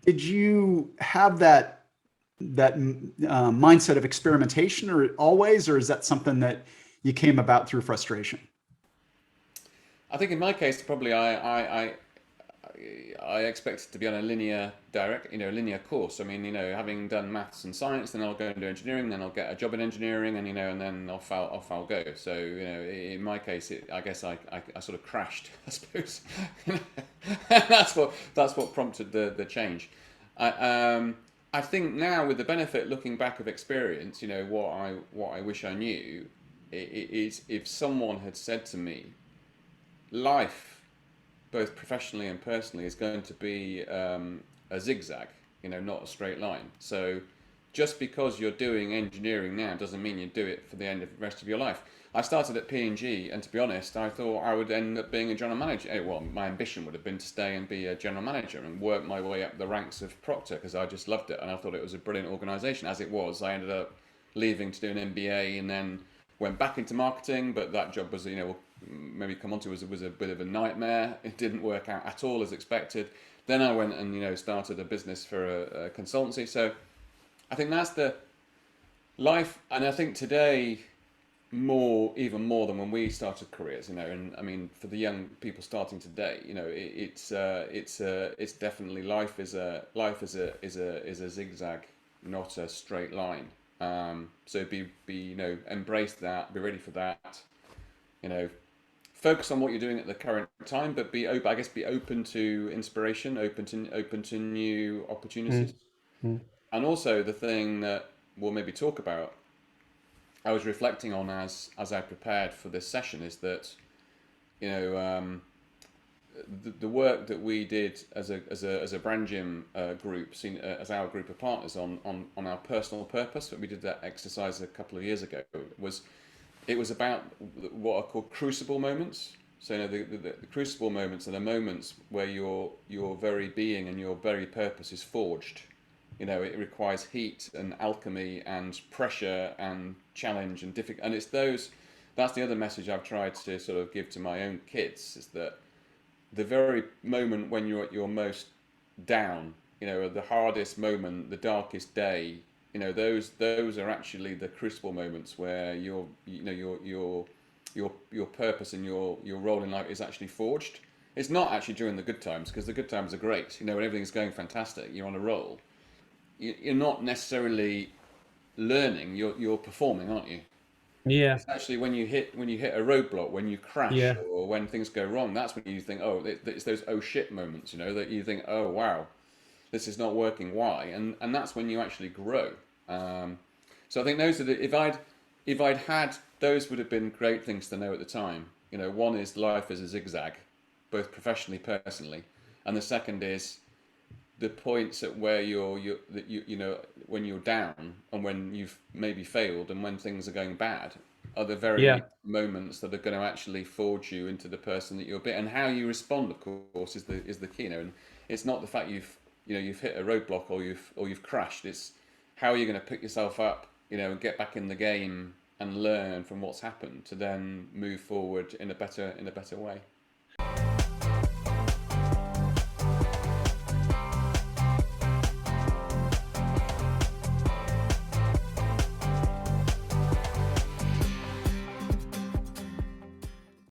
Did you have that mindset of experimentation, or always, or is that something that you came about through frustration? I think in my case, probably I expected to be on a linear course. I mean, having done maths and science, then I'll go and do engineering, then I'll get a job in engineering, and then off I'll go. So, in my case, I guess I sort of crashed, I suppose. That's what prompted the change. I think now, with the benefit looking back of experience, what I wish I knew is if someone had said to me, life, both professionally and personally, is going to be a zigzag, not a straight line. So just because you're doing engineering now doesn't mean you do it for the rest of your life. I started at P&G, and to be honest, I thought I would end up being a general manager. Well, my ambition would have been to stay and be a general manager and work my way up the ranks of Procter, because I just loved it and I thought it was a brilliant organisation. As it was, I ended up leaving to do an MBA and then went back into marketing, but that job was, maybe come onto, was a bit of a nightmare. It didn't work out at all as expected. Then I went and started a business for a consultancy. So I think that's the life, and I think today even more than when we started careers. And I mean, for the young people starting today, it's definitely life is a zigzag, not a straight line. So embrace that, be ready for that. You know, focus on what you're doing at the current time, but be open. I guess be open to inspiration, open to new opportunities, Mm, mm. and also the thing that we'll maybe talk about. I was reflecting on as I prepared for this session is that you know the work that we did as a Brandgym group, seen as our group of partners on our personal purpose. But we did that exercise a couple of years ago. It was about what are called crucible moments. So the crucible moments are the moments where your very being and your very purpose is forged. It requires heat and alchemy and pressure and challenge and difficult. And it's those. That's the other message I've tried to sort of give to my own kids, is that the very moment when you're at your most down, the hardest moment, the darkest day, those are actually the crucible moments where your purpose and your role in life is actually forged. It's not actually during the good times, because the good times are great. When everything's going fantastic, you're on a roll. You're not necessarily learning. You're performing, aren't you? Yeah, It's actually when you hit a roadblock, when you crash, yeah, or when things go wrong. That's when you think, oh, it's those oh shit moments. That you think, oh wow, this is not working. Why? And that's when you actually grow. So I think those are if I'd had those would have been great things to know at the time. One is life is a zigzag, both professionally, personally, and the second is the points at where when you're down and when you've maybe failed and when things are going bad are the very yeah, moments that are going to actually forge you into the person that you're a bit. And how you respond, of course, is the key. And it's not the fact you've hit a roadblock or you've crashed. It's how you're going to pick yourself up, and get back in the game and learn from what's happened to then move forward in a better way.